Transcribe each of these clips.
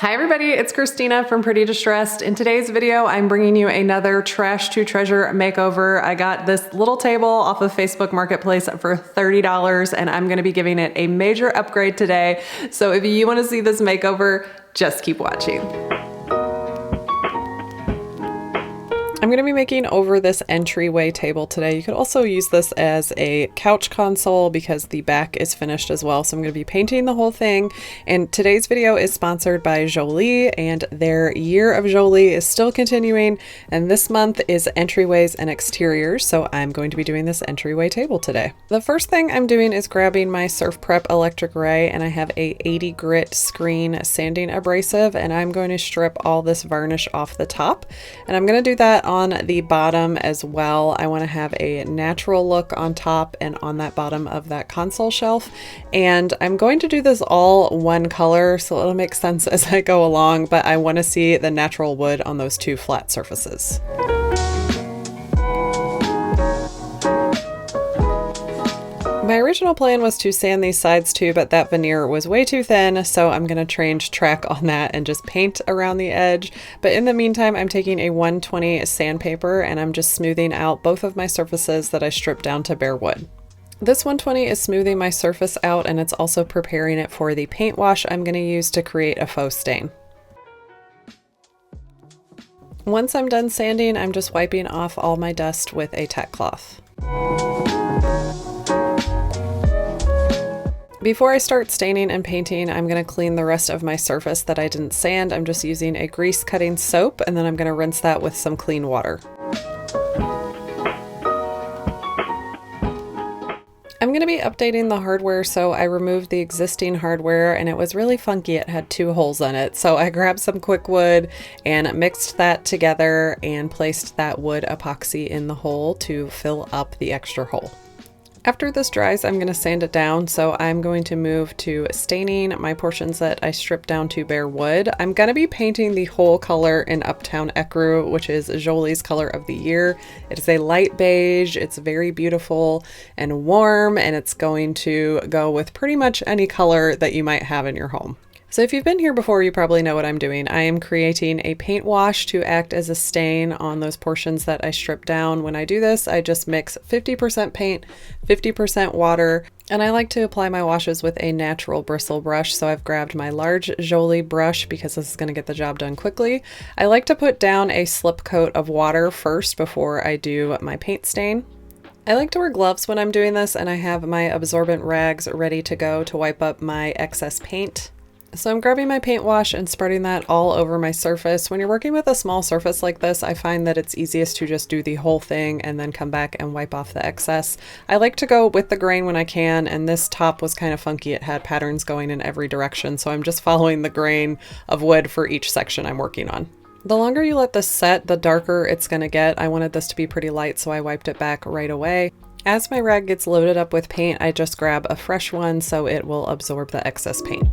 Hi everybody, it's Christina from Pretty Distressed. In today's video, I'm bringing you another trash to treasure makeover. I got this little table off of Facebook Marketplace for $30 and I'm gonna be giving it a major upgrade today. So if you wanna see this makeover, just keep watching. I'm going to be making over this entryway table today. You could also use this as a couch console because the back is finished as well. So I'm going to be painting the whole thing. And today's video is sponsored by Jolie, and their year of Jolie is still continuing. And this month is entryways and exteriors. So I'm going to be doing this entryway table today. The first thing I'm doing is grabbing my Surf Prep electric ray, and I have a 80 grit screen sanding abrasive, and I'm going to strip all this varnish off the top. And I'm going to do that on the bottom as well. I want to have a natural look on top and on that bottom of that console shelf. And I'm going to do this all one color, so it'll make sense as I go along, but I want to see the natural wood on those two flat surfaces. My original plan was to sand these sides too, but that veneer was way too thin, so I'm going to change track on that and just paint around the edge. But in the meantime, I'm taking a 120 sandpaper and I'm just smoothing out both of my surfaces that I stripped down to bare wood. This 120 is smoothing my surface out, and it's also preparing it for the paint wash I'm going to use to create a faux stain. Once I'm done sanding, I'm just wiping off all my dust with a tack cloth. Before I start staining and painting, I'm going to clean the rest of my surface that I didn't sand. I'm just using a grease cutting soap, and then I'm going to rinse that with some clean water. I'm going to be updating the hardware, so I removed the existing hardware and it was really funky. It had 2 holes in it. So I grabbed some quick wood and mixed that together and placed that wood epoxy in the hole to fill up the extra hole. After this dries, I'm going to sand it down, so I'm going to move to staining my portions that I stripped down to bare wood. I'm going to be painting the whole color in Uptown Ecru, which is Jolie's color of the year. It is a light beige, it's very beautiful and warm, and it's going to go with pretty much any color that you might have in your home. So if you've been here before, you probably know what I'm doing. I am creating a paint wash to act as a stain on those portions that I stripped down. When I do this, I just mix 50% paint, 50% water, and I like to apply my washes with a natural bristle brush. So I've grabbed my large Jolie brush because this is going to get the job done quickly. I like to put down a slip coat of water first before I do my paint stain. I like to wear gloves when I'm doing this, and I have my absorbent rags ready to go to wipe up my excess paint. So I'm grabbing my paint wash and spreading that all over my surface. When you're working with a small surface like this, I find that it's easiest to just do the whole thing and then come back and wipe off the excess. I like to go with the grain when I can, and this top was kind of funky. It had patterns going in every direction, so I'm just following the grain of wood for each section I'm working on. The longer you let this set, the darker it's going to get. I wanted this to be pretty light, so I wiped it back right away. As my rag gets loaded up with paint, I just grab a fresh one so it will absorb the excess paint.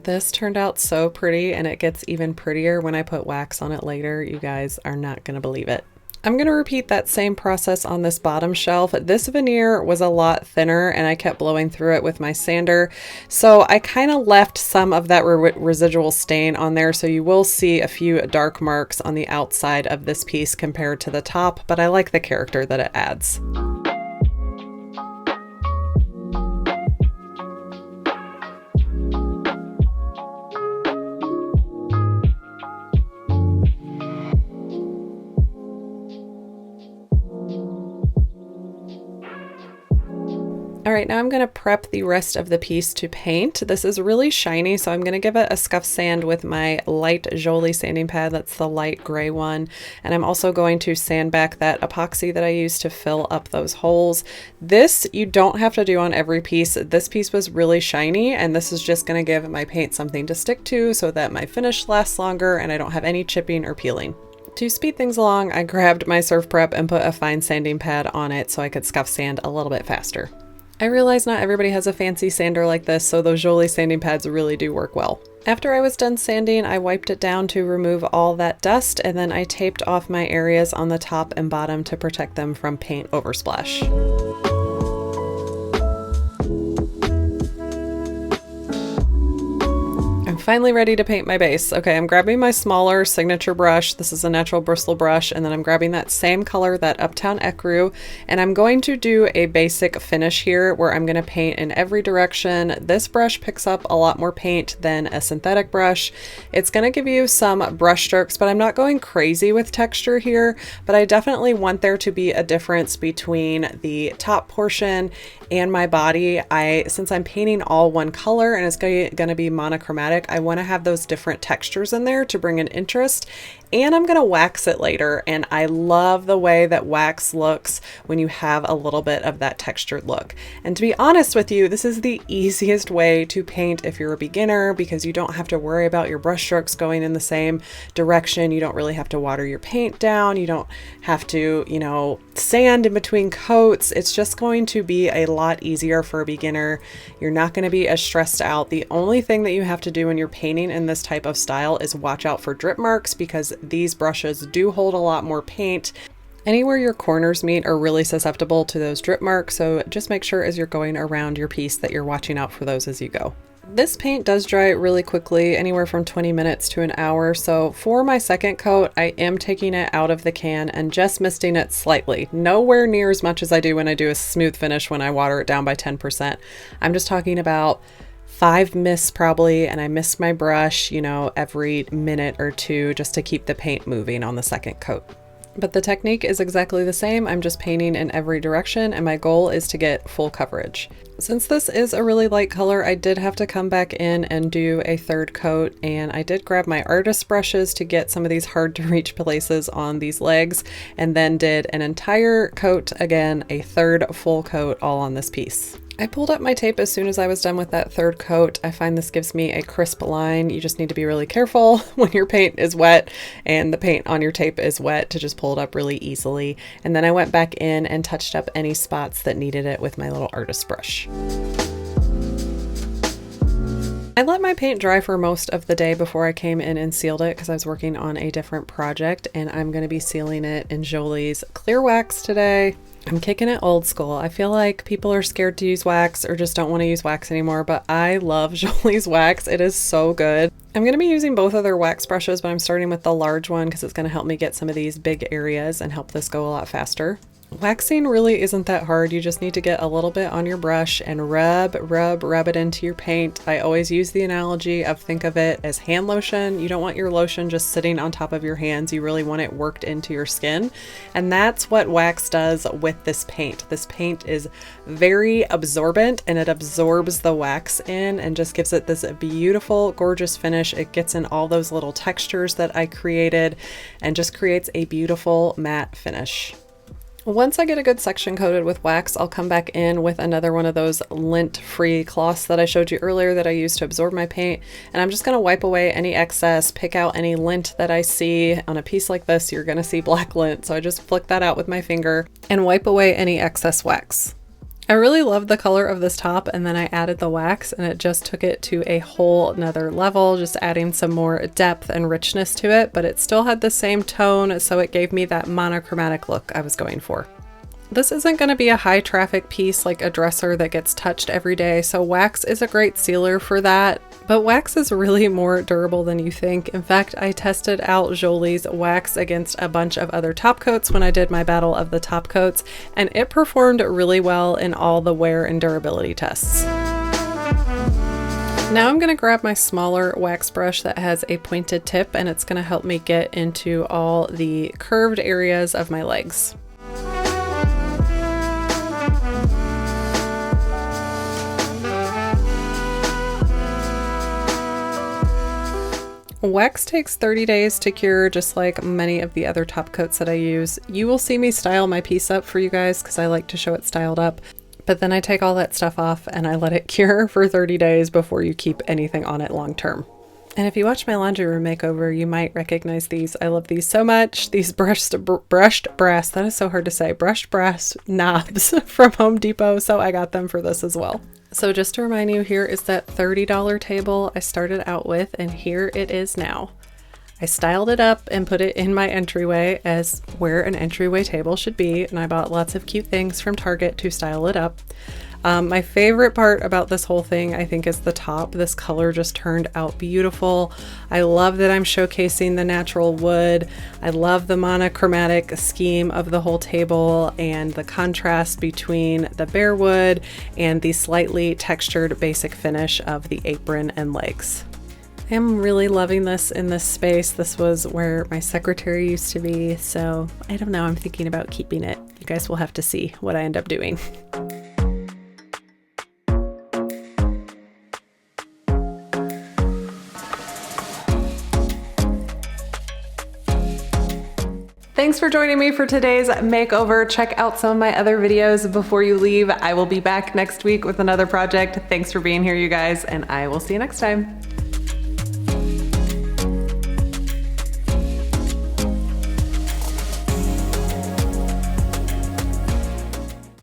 This turned out so pretty, and it gets even prettier when I put wax on it later. You guys are not going to believe it. I'm going to repeat that same process on this bottom shelf. This veneer was a lot thinner and I kept blowing through it with my sander. So I kind of left some of that residual stain on there. So you will see a few dark marks on the outside of this piece compared to the top, but I like the character that it adds. All right, now I'm going to prep the rest of the piece to paint. This is really shiny, so I'm going to give it a scuff sand with my light Jolie sanding pad. That's the light gray one. And I'm also going to sand back that epoxy that I used to fill up those holes. This you don't have to do on every piece. This piece was really shiny, and this is just going to give my paint something to stick to so that my finish lasts longer and I don't have any chipping or peeling. To speed things along, I grabbed my Surf Prep and put a fine sanding pad on it so I could scuff sand a little bit faster. I realize not everybody has a fancy sander like this, so those Jolie sanding pads really do work well. After I was done sanding, I wiped it down to remove all that dust, and then I taped off my areas on the top and bottom to protect them from paint oversplash. Finally ready to paint my base. Okay, I'm grabbing my smaller signature brush. This is a natural bristle brush, and then I'm grabbing that same color, that Uptown Ecru, and I'm going to do a basic finish here where I'm going to paint in every direction. This brush picks up a lot more paint than a synthetic brush. It's going to give you some brush strokes, but I'm not going crazy with texture here, but I definitely want there to be a difference between the top portion and my body. Since I'm painting all one color and it's going to be monochromatic, I want to have those different textures in there to bring an interest. And I'm going to wax it later, and I love the way that wax looks when you have a little bit of that textured look. And to be honest with you, this is the easiest way to paint if you're a beginner, because you don't have to worry about your brush strokes going in the same direction. You don't really have to water your paint down. You don't have to, sand in between coats. It's just going to be a lot easier for a beginner. You're not going to be as stressed out. The only thing that you have to do when you're painting in this type of style is watch out for drip marks, because these brushes do hold a lot more paint. Anywhere your corners meet are really susceptible to those drip marks, so just make sure as you're going around your piece that you're watching out for those as you go. This paint does dry really quickly, anywhere from 20 minutes to an hour, so for my second coat, I am taking it out of the can and just misting it slightly. Nowhere near as much as I do when I do a smooth finish when I water it down by 10%. I'm just talking about 5 mists probably, and I mist my brush, every minute or two just to keep the paint moving on the second coat. But the technique is exactly the same. I'm just painting in every direction, and my goal is to get full coverage. Since this is a really light color, I did have to come back in and do a third coat, and I did grab my artist brushes to get some of these hard to reach places on these legs, and then did an entire coat again, a third full coat all on this piece. I pulled up my tape as soon as I was done with that third coat. I find this gives me a crisp line. You just need to be really careful when your paint is wet and the paint on your tape is wet to just pull it up really easily. And then I went back in and touched up any spots that needed it with my little artist brush. I let my paint dry for most of the day before I came in and sealed it because I was working on a different project, and I'm going to be sealing it in Jolie's clear wax today. I'm kicking it old school. I feel like people are scared to use wax or just don't want to use wax anymore, but I love Jolie's wax. It is so good. I'm going to be using both of their wax brushes, but I'm starting with the large one because it's going to help me get some of these big areas and help this go a lot faster. Waxing really isn't that hard. You just need to get a little bit on your brush and rub it into your paint. I always use the analogy of think of it as hand lotion. You don't want your lotion just sitting on top of your hands. You really want it worked into your skin. And that's what wax does with this paint. This paint is very absorbent, and it absorbs the wax in and just gives it this beautiful, gorgeous finish. It gets in all those little textures that I created and just creates a beautiful matte finish. Once I get a good section coated with wax, I'll come back in with another one of those lint-free cloths that I showed you earlier that I used to absorb my paint. And I'm just going to wipe away any excess, pick out any lint that I see. On a piece like this, you're going to see black lint. So I just flick that out with my finger and wipe away any excess wax. I really love the color of this top, and then I added the wax and it just took it to a whole nother level, just adding some more depth and richness to it, but it still had the same tone, so it gave me that monochromatic look I was going for. This isn't going to be a high traffic piece like a dresser that gets touched every day, so wax is a great sealer for that, but wax is really more durable than you think. In fact, I tested out Jolie's wax against a bunch of other top coats when I did my battle of the top coats, and it performed really well in all the wear and durability tests. Now I'm going to grab my smaller wax brush that has a pointed tip, and it's going to help me get into all the curved areas of my legs. Wax takes 30 days to cure, just like many of the other top coats that I use. You will see me style my piece up for you guys because I like to show it styled up. But then I take all that stuff off and I let it cure for 30 days before you keep anything on it long term. And if you watch my laundry room makeover, you might recognize these. I love these so much. These brushed brass, that is so hard to say, brushed brass knobs from Home Depot. So I got them for this as well. So just to remind you, here is that $30 table I started out with, and here it is now. I styled it up and put it in my entryway as where an entryway table should be, and I bought lots of cute things from Target to style it up. My favorite part about this whole thing, I think, is the top. This color just turned out beautiful. I love that I'm showcasing the natural wood. I love the monochromatic scheme of the whole table and the contrast between the bare wood and the slightly textured basic finish of the apron and legs. I am really loving this in this space. This was where my secretary used to be, so I don't know, I'm thinking about keeping it. You guys will have to see what I end up doing. Thanks for joining me for today's makeover. Check out some of my other videos before you leave. I will be back next week with another project. Thanks for being here, you guys, and I will see you next time.